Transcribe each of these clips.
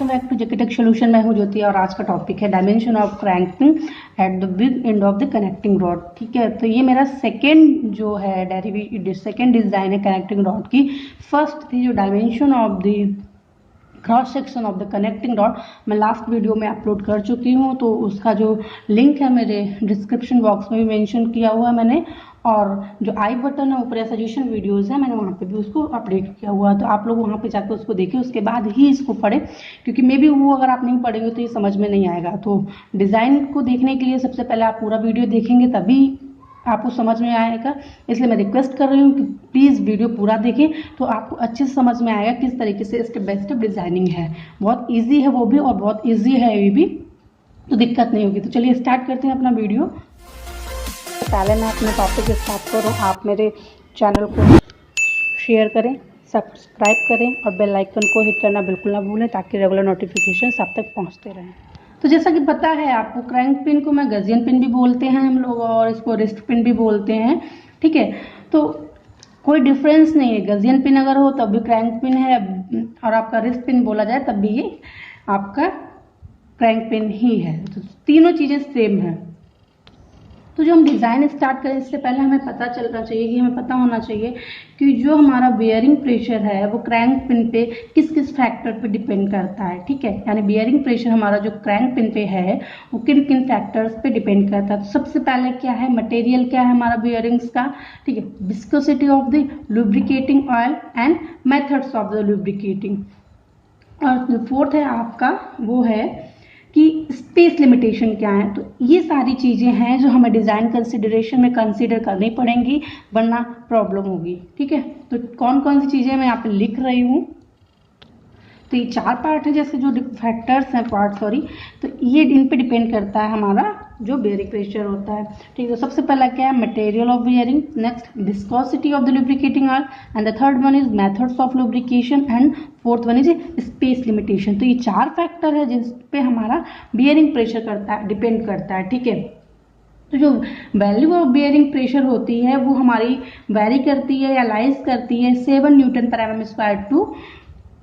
Back to JK tech solution. मैं हूं ज्योति और आज का टॉपिक है dimension of crank pin at the big end of the connecting rod. ठीक है, तो ये मेरा सेकेंड जो है सेकेंड डिजाइन है कनेक्टिंग रॉड की। फर्स्ट थी जो dimension of the cross section of the connecting rod, मैं लास्ट वीडियो में अपलोड कर चुकी हूँ, तो उसका जो लिंक है मेरे डिस्क्रिप्शन बॉक्स में भी मेंशन किया हुआ है मैंने, और जो आई बटन है ऊपर सजेशन वीडियोस है मैंने वहाँ पे भी उसको अपडेट किया हुआ है। तो आप लोग वहाँ पे जाकर उसको देखें, उसके बाद ही इसको पढ़ें, क्योंकि मे बी वो अगर आप नहीं पढ़ेंगे तो ये समझ में नहीं आएगा। तो डिज़ाइन को देखने के लिए सबसे पहले आप पूरा वीडियो देखेंगे, तभी आपको समझ में आएगा। इसलिए मैं रिक्वेस्ट कर रही हूँ कि प्लीज़ वीडियो पूरा देखें, तो आपको अच्छे से समझ में आएगा किस तरीके से स्टेप बाय स्टेप डिज़ाइनिंग है। बहुत ईजी है वो भी, और बहुत ईजी है ये भी, तो दिक्कत नहीं होगी। तो चलिए स्टार्ट करते हैं अपना वीडियो। पहले मैं अपने टॉपिक स्टार्ट करूँ, आप मेरे चैनल को शेयर करें, सब्सक्राइब करें और बेल आइकन को हिट करना बिल्कुल ना भूलें, ताकि रेगुलर नोटिफिकेशन आप तक पहुँचते रहें। तो जैसा कि पता है आपको, क्रैंक पिन को मैं गजियन पिन भी बोलते हैं हम लोग, और इसको रिस्ट पिन भी बोलते हैं। ठीक है, तो कोई डिफरेंस नहीं है। गजियन पिन अगर हो तब भी क्रैंक पिन है, और आपका रिस्ट पिन बोला जाए तब भी ये आपका क्रैंक पिन ही है। तो तीनों चीज़ें सेम है। तो जो हम डिज़ाइन स्टार्ट करें इससे पहले हमें पता चलना चाहिए कि हमें पता होना चाहिए कि जो हमारा बेयरिंग प्रेशर है वो क्रैंक पिन पे किस किस फैक्टर पे डिपेंड करता है। ठीक है, यानी बेयरिंग प्रेशर हमारा जो क्रैंक पिन पे है वो किन किन फैक्टर्स पे डिपेंड करता है। तो सबसे पहले क्या है, मटेरियल क्या है हमारा बेयरिंग्स का। ठीक है, viscosity of the lubricating oil and methods of the lubricating. और जो फोर्थ है आपका वो है कि स्पेस लिमिटेशन क्या है। तो ये सारी चीज़ें हैं जो हमें डिज़ाइन कंसिडरेशन में कंसीडर करनी पड़ेंगी, वरना प्रॉब्लम होगी। ठीक है, तो कौन कौन सी चीज़ें मैं यहाँ पे लिख रही हूँ। तो ये चार पार्ट है, जैसे जो फैक्टर्स हैं तो ये इन पे डिपेंड करता है हमारा जो बेयरिंग प्रेशर होता है। ठीक है, तो सबसे पहला क्या है, material of bearing, next viscosity of the lubricating oil, and the third one is methods of lubrication, and fourth one is space limitation. तो ये चार फैक्टर है जिस पे हमारा बेयरिंग प्रेशर करता है, डिपेंड करता है। ठीक है, तो जो वैल्यू ऑफ बेयरिंग प्रेशर होती है वो हमारी वेरी करती है या लाइज करती है 7 न्यूटन पर mm स्क्वायर टू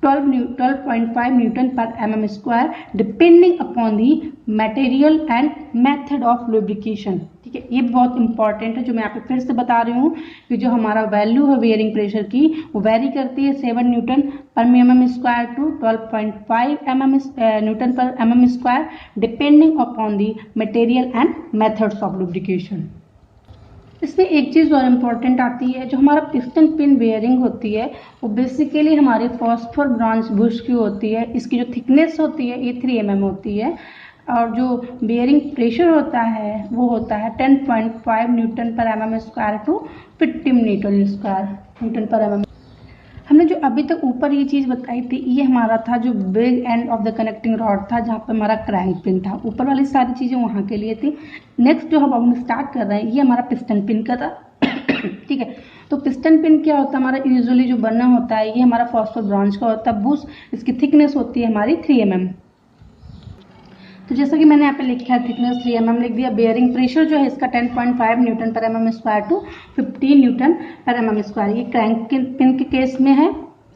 12.5 न्यूटन पर mm square, depending upon the material and method of lubrication. ठीक है, ये बहुत इंपॉर्टेंट है, जो मैं यहाँ पे फिर से बता रही हूँ कि जो हमारा वैल्यू है बेयरिंग प्रेशर की वो वेरी करती है 7 न्यूटन पर mm स्क्वायर टू 12.5 न्यूटन पर mm square, depending upon the material and methods of lubrication. इसमें एक चीज़ और इम्पॉर्टेंट आती है, जो हमारा पिस्टन पिन बेयरिंग होती है वो बेसिकली हमारे फॉस्फोर ब्रांच बुश की होती है। इसकी जो थिकनेस होती है ये 3 mm होती है, और जो बेयरिंग प्रेशर होता है वो होता है 10.5 न्यूटन पर mm स्क्वायर टू 15 न्यूटन पर mm। हमने जो अभी तक ऊपर ये चीज़ बताई थी ये हमारा था जो big end of the connecting rod था, जहाँ पे हमारा क्रैंक पिन था। ऊपर वाली सारी चीज़ें वहाँ के लिए थी। नेक्स्ट जो हम स्टार्ट कर रहे हैं ये हमारा पिस्टन पिन का था। ठीक है, तो पिस्टन पिन क्या होता है, हमारा यूजुअली जो बना होता है ये हमारा फॉस्फोर ब्रांच का होता है बुश। इसकी थिकनेस होती है हमारी 3 mm। तो जैसा कि मैंने यहाँ पे लिखा है थिकनेस 3 mm लिख दिया। बेयरिंग प्रेशर जो है इसका 10.5 न्यूटन पर mm स्क्वायर टू 15 न्यूटन पर mm स्क्वायर। ये क्रैंक पिन के केस में है,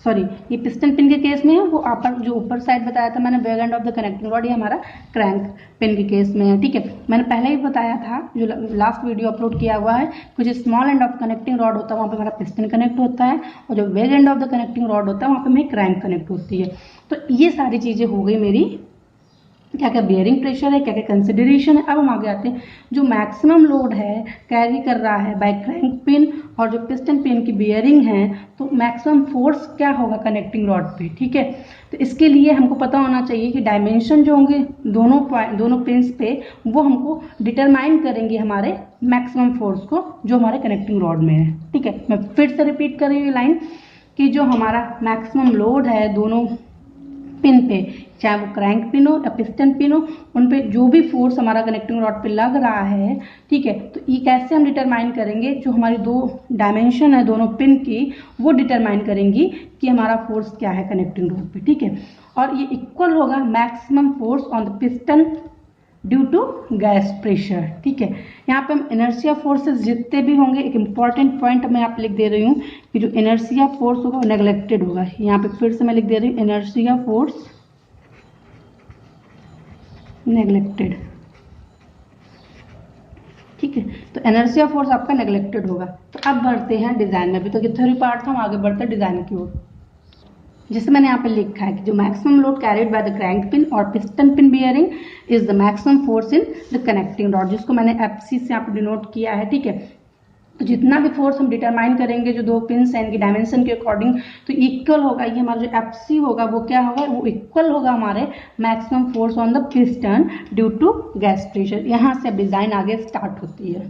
सॉरी ये पिस्टन पिन के केस में है। वो जो ऊपर साइड बताया था मैंने back and of the connecting rod, ये हमारा क्रैंक पिन के केस में है। ठीक है, मैंने पहले ही बताया था, जो लास्ट वीडियो अपलोड किया हुआ है, कुछ small end of connecting rod होता है वहाँ पे हमारा पिस्टन कनेक्ट होता है, और जो back and of the connecting rod होता है वहाँ पे हमें क्रैंक कनेक्ट होती है। तो ये सारी चीज़ें हो गई मेरी, क्या क्या बेयरिंग प्रेशर है, क्या क्या कंसिडरेशन है। अब हम आगे आते हैं, जो मैक्सिमम लोड है कैरी कर रहा है बाय क्रैंक पिन और जो पिस्टन पिन की बेयरिंग है, तो मैक्सिमम फोर्स क्या होगा कनेक्टिंग रॉड पे। ठीक है, तो इसके लिए हमको पता होना चाहिए कि डायमेंशन जो होंगे दोनों पिन्स पे वो हमको डिटरमाइन करेंगे हमारे मैक्सिमम फोर्स को जो हमारे कनेक्टिंग रॉड में है। ठीक है, मैं फिर से रिपीट कर रही हूँ लाइन कि जो हमारा मैक्सिमम लोड है दोनों पिन पे, चाहे वो क्रैंक पिन हो या पिस्टन पिन हो, उन पे जो भी फोर्स हमारा कनेक्टिंग रॉड पे लग रहा है, ठीक है, तो ये कैसे हम डिटरमाइन करेंगे, जो हमारी दो डायमेंशन है दोनों पिन की वो डिटरमाइन करेंगी कि हमारा फोर्स क्या है कनेक्टिंग रॉड पे। ठीक है, और ये इक्वल होगा maximum force on the piston due to gas pressure. ठीक है, यहाँ पे हम इनर्शिया फोर्सेस जितने भी होंगे, एक इंपॉर्टेंट पॉइंट मैं आप लिख दे रही हूँ कि जो इनर्शिया फोर्स होगा वो नेग्लेक्टेड होगा। यहाँ पे फिर से मैं लिख दे रही हूँ इनर्शिया फोर्स नेग्लेक्टेड। ठीक है, तो इनर्शिया फोर्स आपका नेग्लेक्टेड होगा। तो अब बढ़ते हैं डिजाइन में भी, तो थ्योरी पार्ट था, हम आगे बढ़ते हैं डिजाइन की ओर। जैसे मैंने यहाँ पे लिखा है कि जो maximum load carried by the crank pin और piston pin bearing is the maximum force in the connecting rod, जिसको मैंने एफसी से यहाँ पे डिनोट किया है। ठीक है, तो जितना भी फोर्स हम डिटरमाइन करेंगे जो दो पिन्स हैं इनकी डायमेंशन के अकॉर्डिंग, तो इक्वल होगा, ये हमारा जो एफसी होगा वो क्या होगा, वो इक्वल होगा हमारे maximum force on the piston due to gas pressure. यहाँ से अब डिजाइन आगे स्टार्ट होती है।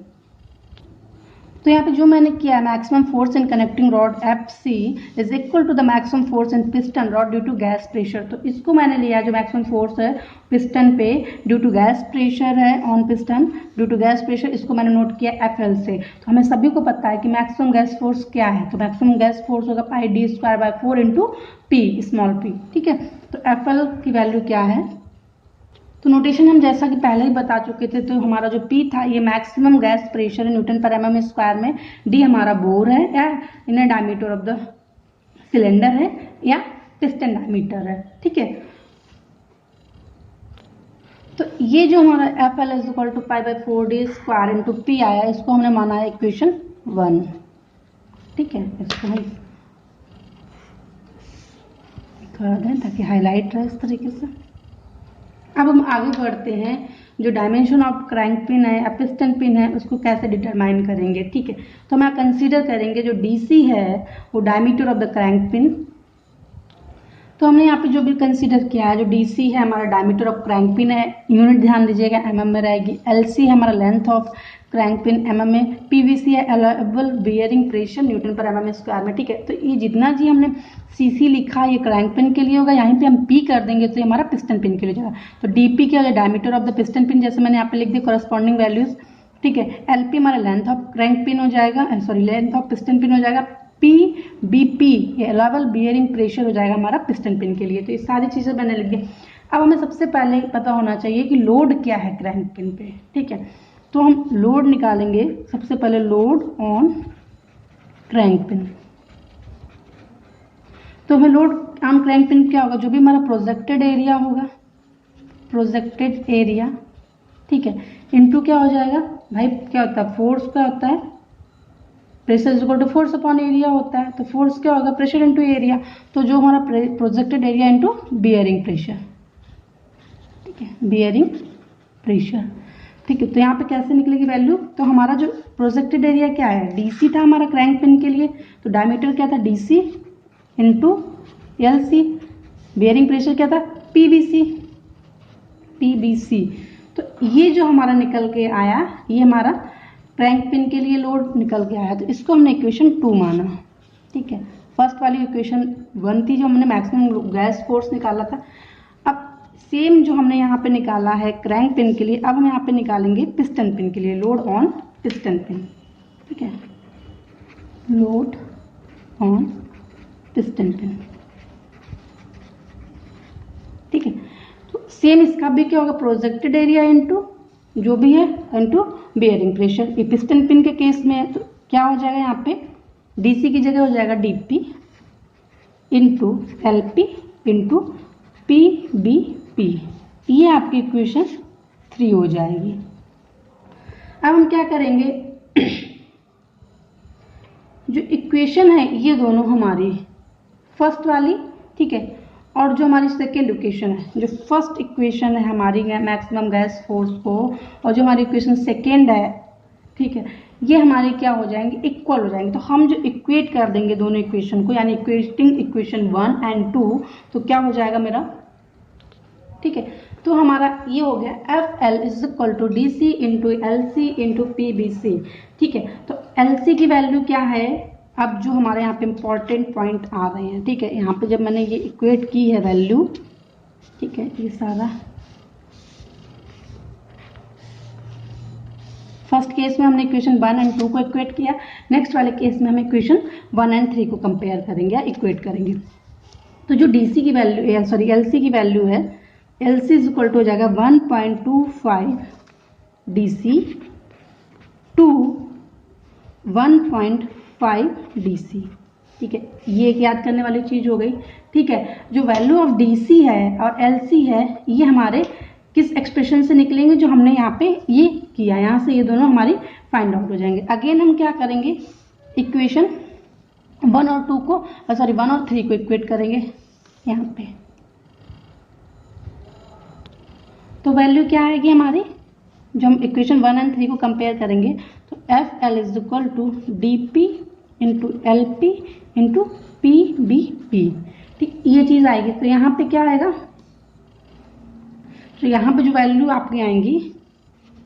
तो यहाँ पे जो मैंने किया है, maximum force in connecting rod F C is equal to the maximum force in piston rod due to gas pressure. तो इसको मैंने लिया, जो मैक्सिमम फोर्स है पिस्टन पे ड्यू टू गैस प्रेशर है on piston due to gas pressure, इसको मैंने नोट किया एफ एल से। तो हमें सभी को पता है कि मैक्सिमम गैस फोर्स क्या है, तो मैक्सिमम गैस फोर्स होगा pi D square by 4 into P small P. ठीक है, तो एफ एल की वैल्यू क्या है, तो नोटेशन हम जैसा कि पहले ही बता चुके थे, तो हमारा जो P था ये मैक्सिमम गैस प्रेशर है न्यूटन पर mm स्क्वायर में, D हमारा बोर है या inner diameter of the cylinder है या पिस्टन डायमीटर है। ठीक है, तो ये जो हमारा FL is equal to pi by 4D square into P आया, इसको हमने माना है इक्वेशन 1। ठीक है, इसको हम कर दें ताकि हाईलाइट रहे इस तरीके से। अब हम आगे बढ़ते हैं, जो डायमेंशन ऑफ क्रैंक पिन है या पिस्टन पिन है उसको कैसे डिटरमाइन करेंगे। ठीक है, तो हम कंसीडर करेंगे जो डीसी है वो diameter of the crank pin. तो हमने यहाँ पे जो भी कंसीडर किया है, जो डीसी है हमारा डायमीटर ऑफ क्रैंक पिन है, यूनिट ध्यान दीजिएगा एमएम में रहेगी। एलसी है हमारा length of crank pin MM में। पीवीसी है अलाउएबल बियरिंग प्रेशर न्यूटन पर एमएम स्क्वायर में। ठीक है, तो ये जितना जी हमने सीसी लिखा ये क्रैंक पिन के लिए होगा, यहीं पे हम पी कर देंगे तो ये हमारा पिस्टन पिन के लिए जाएगा। तो डीपी क्या होगा, diameter of the piston pin, जैसे मैंने यहाँ पे लिख दिया कॉरेस्पॉन्डिंग वैल्यूज। ठीक है, एलपी हमारा लेंथ ऑफ क्रैंक पिन हो जाएगा, sorry length of piston pin हो जाएगा। पी बीपी ये अलाउएबल बियरिंग प्रेशर हो जाएगा हमारा पिस्टन पिन के लिए। तो ये सारी चीजें मैंने लिख दी। अब हमें सबसे पहले पता होना चाहिए कि लोड क्या है क्रैंक पिन पे। ठीक है, तो हम लोड निकालेंगे सबसे पहले, लोड ऑन क्रैंक पिन। तो हमें लोड ऑन क्रैंक पिन क्या होगा, जो भी हमारा प्रोजेक्टेड एरिया होगा, प्रोजेक्टेड एरिया, ठीक है, इनटू क्या हो जाएगा भाई, क्या होता है फोर्स, क्या होता है pressure is equal to force upon area होता है। तो फोर्स क्या होगा, प्रेशर इनटू एरिया, तो जो हमारा projected area into bearing pressure. ठीक है, बियरिंग प्रेशर। ठीक है, तो यहाँ पे कैसे निकलेगी वैल्यू, तो हमारा जो प्रोजेक्टेड एरिया क्या है, डीसी था हमारा क्रैंक पिन के लिए, तो डायमीटर क्या था DC into LC, bearing pressure क्या था पीबीसी, पीबीसी। तो ये जो हमारा निकल के आया, ये हमारा क्रैंक पिन के लिए लोड निकल के आया, तो इसको हमने इक्वेशन 2 माना। ठीक है, फर्स्ट वाली इक्वेशन 1 थी जो हमने मैक्सिमम गैस फोर्स निकाला था। अब सेम जो हमने यहाँ पे निकाला है क्रैंक पिन के लिए, अब हम यहाँ पे निकालेंगे पिस्टन पिन के लिए, लोड ऑन पिस्टन पिन। ठीक है, लोड ऑन पिस्टन पिन। ठीक है, तो सेम इसका भी क्या होगा, प्रोजेक्टेड एरिया इनटू जो भी है इनटू बियरिंग प्रेशर। ये पिस्टन पिन के केस में है, तो क्या हो जाएगा यहाँ पे, डीसी की जगह हो जाएगा DP into LP into PBP. ये आपकी इक्वेशन 3 हो जाएगी। अब हम क्या करेंगे, जो इक्वेशन है ये दोनों हमारी फर्स्ट वाली, ठीक है, और जो हमारी सेकेंड इक्वेशन है, जो फर्स्ट इक्वेशन है हमारी मैक्सिमम गैस फोर्स को, और जो हमारी इक्वेशन सेकेंड है, ठीक है, ये हमारे क्या हो जाएंगे, इक्वल हो जाएंगे। तो हम जो इक्वेट कर देंगे दोनों इक्वेशन को, यानी इक्वेटिंग इक्वेशन 1 एंड 2, तो क्या हो जाएगा मेरा, ठीक है, तो हमारा ये हो गया F L is equal to D C into L C into P B C. ठीक है, तो एल सी की वैल्यू क्या है, अब जो हमारे यहाँ पे इंपॉर्टेंट पॉइंट आ रहे हैं। ठीक है, यहाँ पे जब मैंने ये इक्वेट की है वैल्यू, ठीक है, ये सारा फर्स्ट केस में हमने इक्वेशन 1 एंड 2 को इक्वेट किया, नेक्स्ट वाले केस में हम इक्वेशन 1 एंड 3 को कंपेयर करेंगे या इक्वेट करेंगे। तो जो डीसी की वैल्यू या सॉरी एलसी की वैल्यू है, एलसी इज इक्वल टू हो जाएगा 1.25 डीसी टू 1.5 डीसी। ठीक है, ये एक याद करने वाली चीज हो गई। ठीक है, जो वैल्यू ऑफ डीसी है और एलसी है, ये हमारे किस एक्सप्रेशन से निकलेंगे, जो हमने यहाँ पे ये किया, यहाँ से ये दोनों हमारी फाइंड आउट हो जाएंगे। अगेन हम क्या करेंगे, इक्वेशन 1 और 2 को 1 और 3 को इक्वेट करेंगे यहाँ पे। तो वैल्यू क्या आएगी हमारी, जो हम इक्वेशन 1 एंड 3 को कंपेयर करेंगे तो F L is equal to D P into L P into P B P. ठीक, ये चीज़ आएगी। तो यहाँ पे क्या आएगा, तो यहाँ पे जो वैल्यू आपकी आएंगी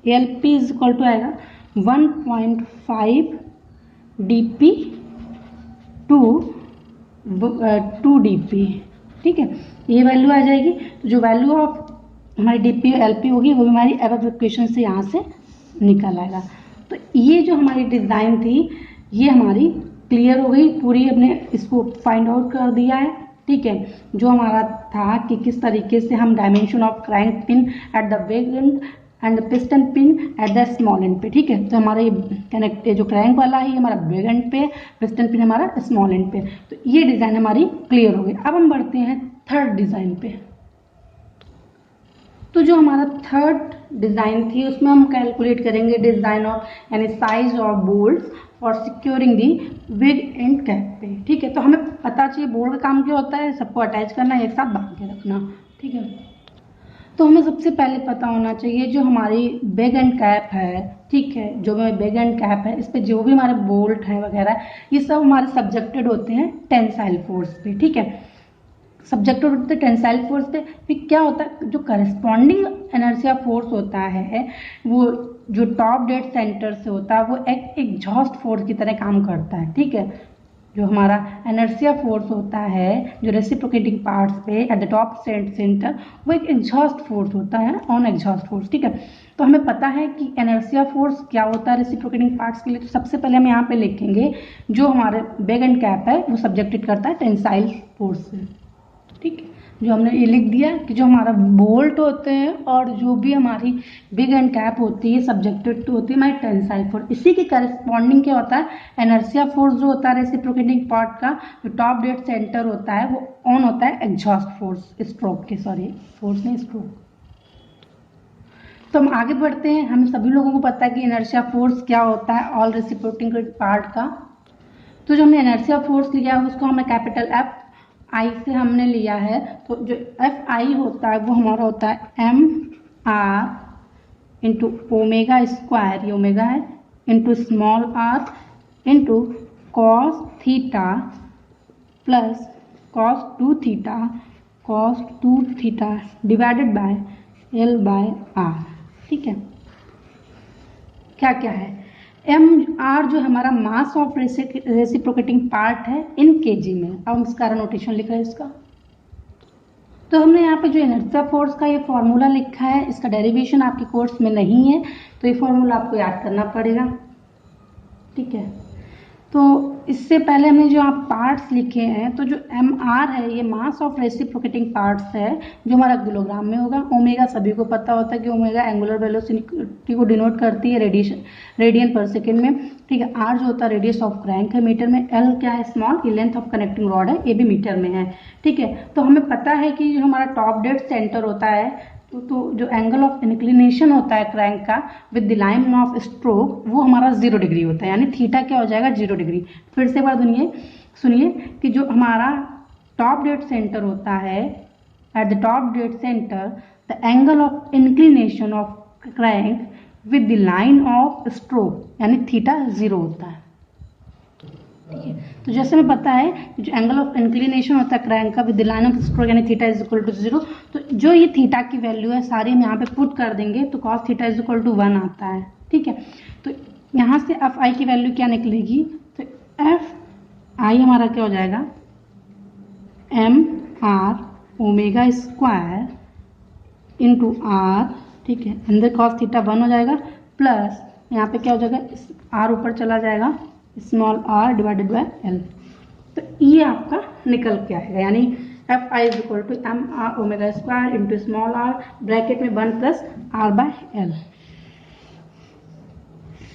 L P is equal to आएगा 1.5 D P to 2 D P. ठीक है, ये वैल्यू आ जाएगी। तो जो वैल्यू ऑफ हमारी डी पी एल पी होगी वो भी हमारी एबव इक्वेशन से यहाँ से निकल आएगा। तो ये जो हमारी डिज़ाइन थी ये हमारी क्लियर हो गई पूरी, हमने इसको फाइंड आउट कर दिया है। ठीक है, जो हमारा था कि किस तरीके से हम dimension of crank pin at the big and and piston pin at the small and पे। ठीक है, तो हमारा ये कनेक्ट जो क्रैंक वाला है हमारा बिग एंड पे, पिस्टन पिन हमारा स्मॉल एंड पे। तो ये डिज़ाइन हमारी क्लियर हो गई। अब हम बढ़ते हैं थर्ड डिज़ाइन पे। तो जो हमारा थर्ड डिज़ाइन थी उसमें हम कैलकुलेट करेंगे डिज़ाइन ऑफ यानी size of bolts for securing the big end cap पे। ठीक है, तो हमें पता चाहिए बोल्ट का काम क्या होता है, सबको अटैच करना, एक साथ बांध के रखना। ठीक है, तो हमें सबसे पहले पता होना चाहिए जो हमारी बिग एंड कैप है। ठीक है, जो हमारी बिग एंड कैप है इस पर जो भी हमारे बोल्ट हैं वगैरह ये सब हमारे सब्जेक्टेड होते हैं टेंसाइल फोर्स पे। ठीक है, सब्जेक्टेड होते हैं टेंसाइल फोर्स पे। फिर क्या होता है, जो करस्पॉन्डिंग इनर्शिया फोर्स होता है वो जो टॉप डेड सेंटर से होता है वो एक एग्जॉस्ट फोर्स की तरह काम करता है। ठीक है, जो हमारा इनर्शिया फोर्स होता है जो रेसिप्रोकेटिंग पार्ट्स पे एट द टॉप सेंटर वो एक एग्जॉस्ट फोर्स होता है, ऑन एग्जॉस्ट फोर्स। ठीक है, तो हमें पता है कि इनर्शिया फोर्स क्या होता है रेसिप्रोकेटिंग पार्ट्स के लिए। तो सबसे पहले हम यहाँ पे लिखेंगे जो हमारे बिग एंड कैप है वो सब्जेक्टेड करता है टेंसाइल फोर्स से। ठीक है, जो हमने ये लिख दिया कि जो हमारा बोल्ट होते हैं और जो भी हमारी बिग एंड कैप होती है सब्जेक्टेड तो होती है हमारी टेंसाइल फोर्स। इसी के करस्पॉन्डिंग क्या होता है, इनर्शिया फोर्स जो होता है रेसिप्रोकेटिंग पार्ट का जो टॉप डेड सेंटर होता है वो ऑन होता है एग्जॉस्ट फोर्स स्ट्रोक के, सॉरी फोर्स नहीं स्ट्रोक। तो हम आगे बढ़ते हैं। हम सभी लोगों को पता है कि इनर्शिया फोर्स क्या होता है ऑल रेसिप्रोकेटिंग पार्ट का। तो जो हमने इनर्शिया फोर्स लिया है उसको हमें कैपिटल एफ आई से हमने लिया है। तो जो एफ आई होता है वो हमारा होता है M R into omega square, ये ओमेगा है, into small R into cos theta plus cos two theta divided by L by R. ठीक है, क्या क्या है, एम आर जो हमारा मास ऑफ रेसिप्रोकेटिंग पार्ट है इन केजी में। अब हम इसका नोटेशन लिख रहे हैं इसका। तो हमने यहाँ पे जो इनर्शिया फोर्स का ये फॉर्मूला लिखा है इसका डेरिवेशन आपके कोर्स में नहीं है तो ये फॉर्मूला आपको याद करना पड़ेगा। ठीक है, तो इससे पहले हमने जो आप पार्ट्स लिखे हैं तो जो एम आर है ये मास ऑफ रेसिप्रोकेटिंग पार्ट्स है जो हमारा किलोग्राम में होगा। ओमेगा सभी को पता होता है कि ओमेगा एंगुलर वेलोसिटी को डिनोट करती है रेडियन पर सेकेंड में। ठीक है, आर जो होता है रेडियस ऑफ क्रैंक है मीटर में, एल क्या है स्मॉल, ये लेंथ ऑफ कनेक्टिंग रॉड है ये भी मीटर में है। ठीक है, तो हमें पता है कि जो हमारा टॉप डेड सेंटर होता है तो जो एंगल ऑफ इंक्लिनेशन होता है क्रैंक का with the line of stroke वो हमारा 0 डिग्री होता है, यानी थीटा क्या हो जाएगा 0 डिग्री। फिर से एक बार सुनिए कि जो हमारा टॉप डेड सेंटर होता है at the top dead centre the angle of inclination of crank with the line of stroke यानी थीटा 0 होता है। ठीक है, तो जैसे हमें पता है जो एंगल ऑफ इंक्लिनेशन होता है क्रैंक का with the line of stroke यानी थीटा इज इक्वल टू 0। तो जो ये थीटा की वैल्यू है सारी हम यहाँ पे पुट कर देंगे तो cos theta is equal to 1 आता है। ठीक है, तो यहाँ से एफ आई की वैल्यू क्या निकलेगी, तो एफ आई हमारा क्या हो जाएगा M R omega square into R. ठीक है, अंदर कॉस थीटा 1 हो जाएगा प्लस यहाँ पे क्या हो जाएगा आर ऊपर चला जाएगा small R divided by L. तो ये आपका निकल के आएगा, यानी F I is equal to M R omega square into small R bracket में 1 प्लस आर बाय एल।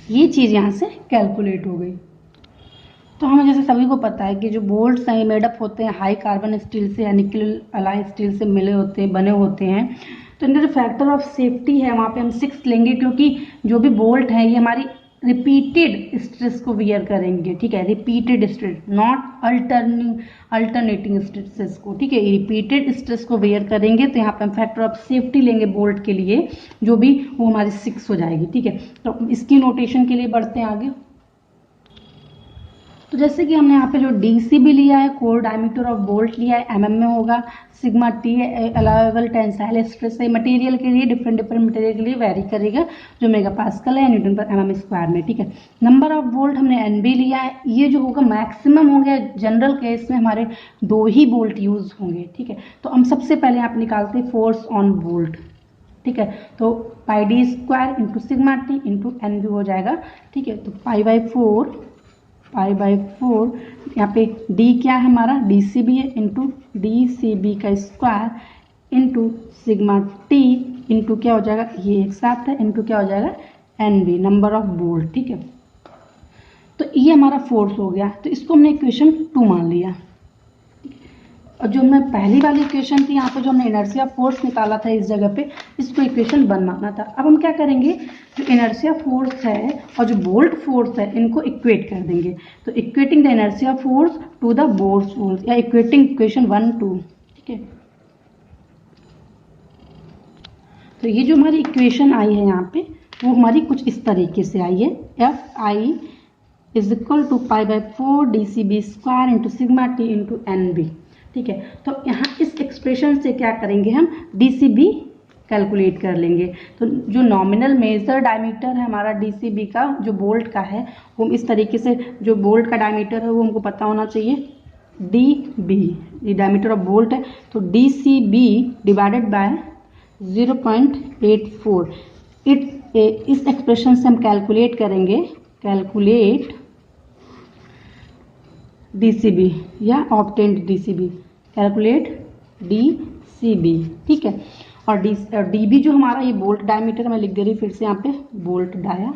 ये चीज़ यहाँ से कैलकुलेट हो गई। तो हमें जैसे सभी को पता है कि जो बोल्ट्स हैं मेडअप होते हैं हाई कार्बन स्टील से या निकल अलाई स्टील से मिले होते हैं बने होते हैं। तो इनका जो फैक्टर ऑफ सेफ्टी है वहाँ पे हम 6 लेंगे, क्योंकि जो भी बोल्ट है ये हमारी रिपीटेड स्ट्रेस को वियर करेंगे, ठीक है, repeated stress, not alternating stresses को, ठीक है, रिपीटेड स्ट्रेस को वियर करेंगे। तो यहाँ पे हम फैक्टर ऑफ सेफ्टी लेंगे बोल्ट के लिए, जो भी वो हमारी 6 हो जाएगी, ठीक है। तो इसकी नोटेशन के लिए बढ़ते हैं आगे। तो जैसे कि हमने यहाँ पे जो डीसी भी लिया है, कोर डायमीटर ऑफ बोल्ट लिया है, एमएम में होगा, sigma T allowable tensile stress है, मटेरियल के लिए डिफरेंट मटेरियल के लिए वेरी करेगा, जो मेगा पास्कल है न्यूटन पर एमएम स्क्वायर में, ठीक है। नंबर ऑफ बोल्ट हमने एनबी लिया है, ये जो होगा मैक्सिमम हो गया, जनरल केस में हमारे 2 ही बोल्ट यूज होंगे, ठीक है। तो हम सबसे पहले यहाँ पे निकालते हैं फोर्स ऑन बोल्ट, ठीक है। तो pi D square into sigma T into N B हो जाएगा, ठीक है। तो पाई बाई 4 यहाँ पे d क्या है हमारा, डी सी बी है, इंटू डी सी बी का square into sigma T into क्या हो जाएगा, ये एक साथ है, इंटू क्या हो जाएगा N B, number of bolt, ठीक है। तो ये हमारा फोर्स हो गया, तो इसको हमने इक्वेशन 2 मान लिया। और जो मैं पहली वाली इक्वेशन थी यहाँ पे जो हमने इनर्शिया फोर्स निकाला था इस जगह पे, इसको इक्वेशन 1 माना था। अब हम क्या करेंगे, जो इनर्शिया फोर्स है और जो बोल्ट फोर्स है इनको इक्वेट कर देंगे। तो equating the inertia force to the bolt force, या इक्वेटिंग इक्वेशन 1 2, ठीक है। तो ये जो हमारी इक्वेशन आई है यहाँ पे, वो हमारी कुछ इस तरीके से आई है, F I is equal to pi by 4 D C B square into sigma T into N B, ठीक है। तो यहाँ इस एक्सप्रेशन से क्या करेंगे, हम डी सी बी कैलकुलेट कर लेंगे। तो जो नॉमिनल मेजर डायमीटर है हमारा डी सी बी का, जो बोल्ट का है, वो इस तरीके से, जो बोल्ट का डायमीटर है वो हमको पता होना चाहिए, डी बी, ये डायमीटर ऑफ बोल्ट है, तो D C B divided by 0.84, इस एक्सप्रेशन से हम कैलकुलेट करेंगे, कैलकुलेट DCB या ऑब्टेन्ड DCB, कैलकुलेट DCB, ठीक है। और DB जो हमारा ये बोल्ट डायमीटर, मैं लिख दे रही फिर से यहाँ पे, बोल्ट डाया,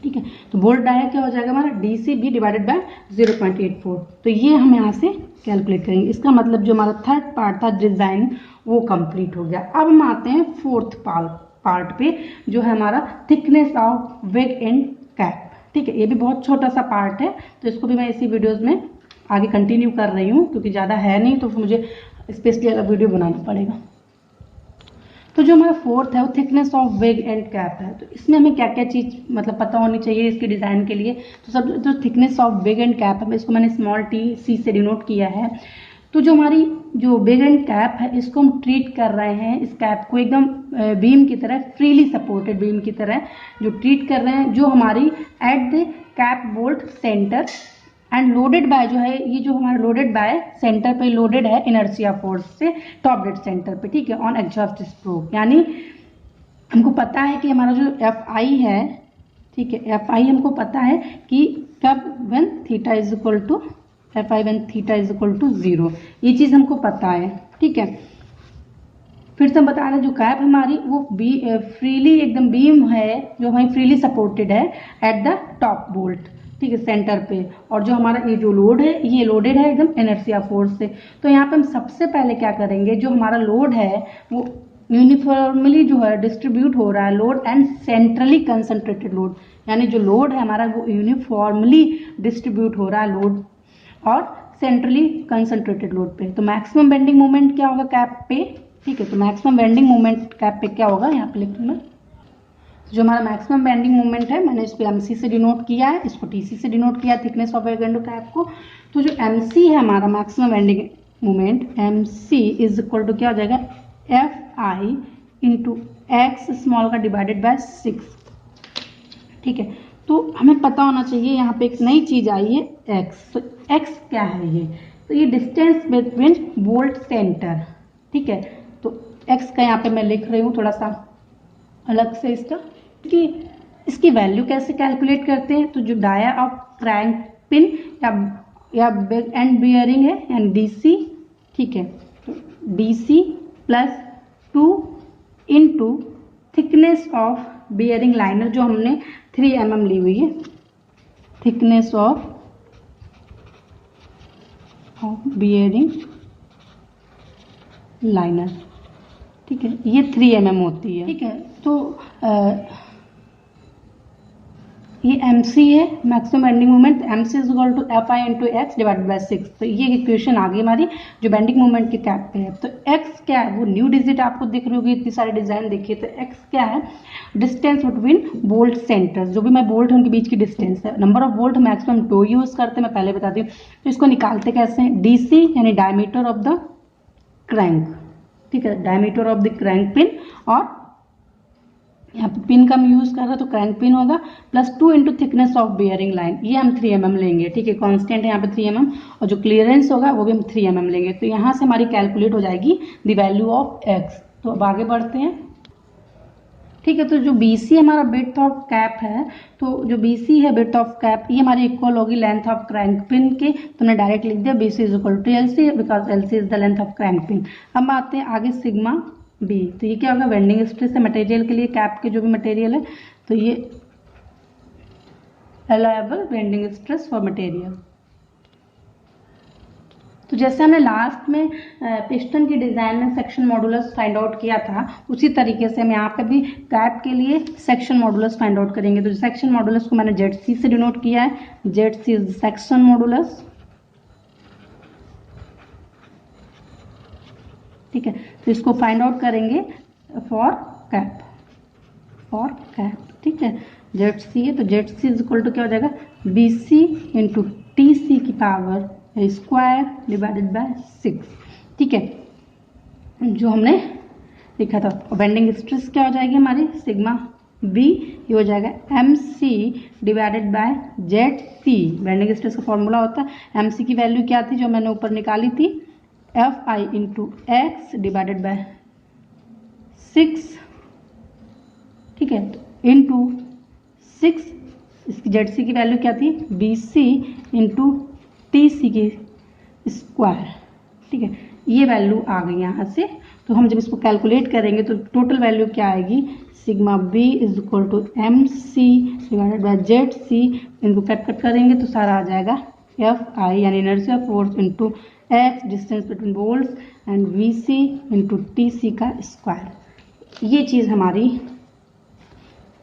ठीक है। तो बोल्ट डाया क्या हो जाएगा हमारा, DCB डिवाइडेड बाय 0.84। तो ये हम यहाँ से कैलकुलेट करेंगे। इसका मतलब जो हमारा थर्ड पार्ट था डिजाइन, वो कंप्लीट हो गया। अब हम आते हैं फोर्थ पार्ट पे, जो है हमारा thickness of big end cap, ठीक है। ये भी बहुत छोटा सा पार्ट है, तो इसको भी मैं इसी वीडियोस में आगे कंटिन्यू कर रही हूँ, क्योंकि ज़्यादा है नहीं, तो मुझे स्पेशली अलग वीडियो बनाना पड़ेगा। तो जो हमारा फोर्थ है वो thickness of big end cap है। तो इसमें हमें क्या क्या चीज़ मतलब पता होनी चाहिए इसके डिज़ाइन के लिए। तो सब जो thickness of big end cap है, इसको मैंने स्मॉल टी सी से डिनोट किया है। तो जो हमारी जो वेग एंड कैप है, इसको हम ट्रीट कर रहे हैं, इस कैप को एकदम बीम की तरह, फ्रीली सपोर्टेड बीम की तरह जो ट्रीट कर रहे हैं, जो हमारी at the cap bolt center and loaded by, जो है ये जो हमारा लोडेड बाय सेंटर पे लोडेड है इनर्शिया फोर्स से टॉप डेड सेंटर पे, ठीक है, ऑन एग्जॉस्ट स्ट्रोक। यानी हमको पता है कि हमारा जो एफ आई है, ठीक है, एफ आई हमको पता है कि कब when theta is equal to F I when theta is equal to 0, ये चीज़ हमको पता है, ठीक है। फिर से हम बता रहे हैं, जो कैप हमारी वो फ्रीली एकदम बीम है, जो हमारी फ्रीली सपोर्टेड है एट द टॉप बोल्ट, ठीक है, सेंटर पे। और जो हमारा ये जो लोड है, ये लोडेड है एकदम इनर्शिया फोर्स से। तो यहाँ पे हम सबसे पहले क्या करेंगे, जो हमारा लोड है वो यूनिफॉर्मली जो है डिस्ट्रीब्यूट हो रहा है load and centrally concentrated load, यानी जो लोड है हमारा वो यूनिफॉर्मली डिस्ट्रीब्यूट हो रहा है लोड और सेंट्रली कंसंट्रेटेड लोड पे। तो मैक्सिमम बेंडिंग मोमेंट क्या होगा कैप पे, ठीक है। तो मैक्सिमम बेंडिंग मोमेंट कैप पे क्या होगा, यहाँ पे लिख दूँ मैं। जो हमारा मैक्सिमम बेंडिंग मोमेंट है, मैंने इसको MC से डिनोट किया है, इसको TC से डिनोट किया, thickness of big end cap को। तो जो MC है हमारा maximum bending moment, MC is equal to क्या हो जाएगा, FI इंटू एक्स स्मॉल का डिवाइडेड बाय 6, ठीक है। तो हमें पता होना चाहिए, यहाँ पे एक नई चीज आई है x। तो x क्या है ये, तो ये डिस्टेंस बिटवीन बोल्ट सेंटर, ठीक है। तो x का यहाँ पे मैं लिख रही हूँ थोड़ा सा अलग से इसका, कि इसकी वैल्यू कैसे कैलकुलेट करते हैं। तो जो डाया ऑफ क्रैंक पिन या बेग एंड बियरिंग है, यानी DC, ठीक है। तो DC plus 2 into thickness of bearing liner, जो हमने 3 mm ली हुई है, थिकनेस ऑफ बियरिंग लाइनर, ठीक है, ये 3 mm होती है। ठीक है, तो ये MC है, maximum bending moment, MC is equal to FI into X divided by 6। तो ये इक्वेशन आ गई हमारी जो बेंडिंग मोमेंट के कैप पे है। तो x क्या है, वो न्यू डिजिट आपको दिख रही होगी, इतनी सारी डिजाइन देखिए। तो x क्या है, डिस्टेंस बिटवीन बोल्ट सेंटर्स, जो भी मैं बोल्ट है उनके बीच की डिस्टेंस है। Number of bolt maximum 2 use करते हैं, मैं पहले बताती हूँ। तो इसको निकालते कैसे हैं, DC यानी डायमीटर ऑफ द क्रैंक, ठीक है, diameter of the crank pin, और यहाँ पे पिन का हम यूज कर रहे हैं तो क्रैंक पिन होगा, plus 2 into thickness of bearing line, ये हम 3 mm लेंगे। ठीक है, कांस्टेंट है यहाँ पे 3 mm, और जो क्लियरेंस होगा वो भी हम 3 mm लेंगे। तो यहाँ से हमारी कैलकुलेट हो जाएगी द वैल्यू ऑफ x। तो अब आगे बढ़ते हैं। ठीक है, तो जो BC हमारा विड्थ ऑफ कैप है, तो जो BC है विड्थ ऑफ कैप, ये हमारी इक्वल होगी लेंथ ऑफ क्रैंक पिन के। तो हमने डायरेक्ट लिख दिया BC is equal to LC, because LC is the length of crank pin. अब आते हैं आगे सिग्मा B। तो ये क्या होगा, बेंडिंग स्ट्रेस है मटेरियल के लिए, कैप के जो भी मटेरियल है, तो ये allowable bending stress for material. तो जैसे हमने लास्ट में पिस्टन की डिजाइन में सेक्शन मॉडुलस फाइंड आउट किया था, उसी तरीके से हम यहाँ पे भी कैप के लिए सेक्शन मॉडुलस फाइंड आउट करेंगे। तो सेक्शन मॉडुलस को मैंने ZC से डिनोट किया है, ZC इज सेक्शन मॉडुलस। ठीक है, तो इसको फाइंड आउट करेंगे फॉर कैप, ठीक है। ZC है तो ZC इज इक्वल टू क्या हो जाएगा, BC इंटू TC की पावर स्क्वायर डिवाइडेड बाय 6। ठीक है, जो हमने लिखा था। बेंडिंग स्ट्रेस क्या हो जाएगी हमारी, सिग्मा B, ये हो जाएगा MC divided by ZC। Bending stress का फॉर्मूला होता है, MC की वैल्यू क्या थी जो मैंने ऊपर निकाली थी, FI into X divided by 6। ठीक है, तो इंटू 6, इसकी ZC की वैल्यू क्या थी, BC इंटू TC की स्क्वायर। ठीक है, ये वैल्यू आ गई यहाँ से। तो हम जब इसको कैलकुलेट करेंगे तो टोटल वैल्यू क्या आएगी, sigma B is equal to MC divided by ZC। इनको कट करेंगे तो सारा आ जाएगा FI यानी inertia force into x distance between bolts and VC into TC का स्क्वायर। ये चीज़ हमारी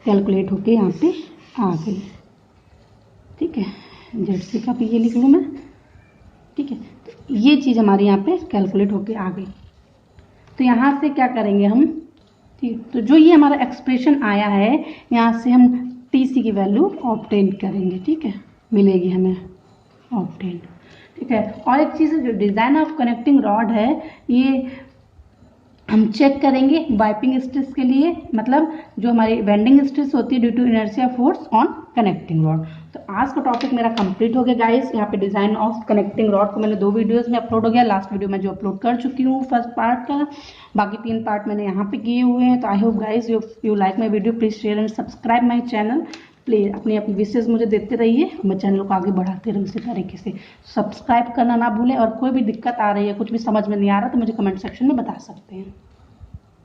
कैलकुलेट होके यहाँ पे आ गई। ठीक है, ZC का भी ये लिख लूँ मैं। ठीक है, तो ये चीज़ हमारी यहाँ पे कैलकुलेट होके आ गई। तो यहाँ से क्या करेंगे हम, ठीक, तो जो ये हमारा एक्सप्रेशन आया है यहाँ से हम TC की वैल्यू ऑब्टेन करेंगे। ठीक है, मिलेगी हमें ऑब्टेन। ठीक है, और एक चीज़ जो डिज़ाइन ऑफ कनेक्टिंग रॉड है, ये हम चेक करेंगे वाइपिंग स्ट्रेस के लिए, मतलब जो हमारी बेंडिंग स्ट्रेस होती है due to inertia force on connecting rod. तो आज का टॉपिक मेरा कंप्लीट हो गया गाइस। यहाँ पे डिज़ाइन ऑफ कनेक्टिंग रॉड को मैंने 2 वीडियोस में अपलोड हो गया। लास्ट वीडियो में जो अपलोड कर चुकी हूँ फर्स्ट पार्ट का, बाकी 3 पार्ट मैंने यहाँ पे किए हुए हैं। तो I hope guys you like my video, please share and subscribe my channel. Please अपनी विशेष मुझे देते रहिए, मैं चैनल को आगे बढ़ाते रहूँ इसी तरीके से। सब्सक्राइब करना ना भूलें, और कोई भी दिक्कत आ रही है, कुछ भी समझ में नहीं आ रहा तो मुझे कमेंट सेक्शन में बता सकते हैं।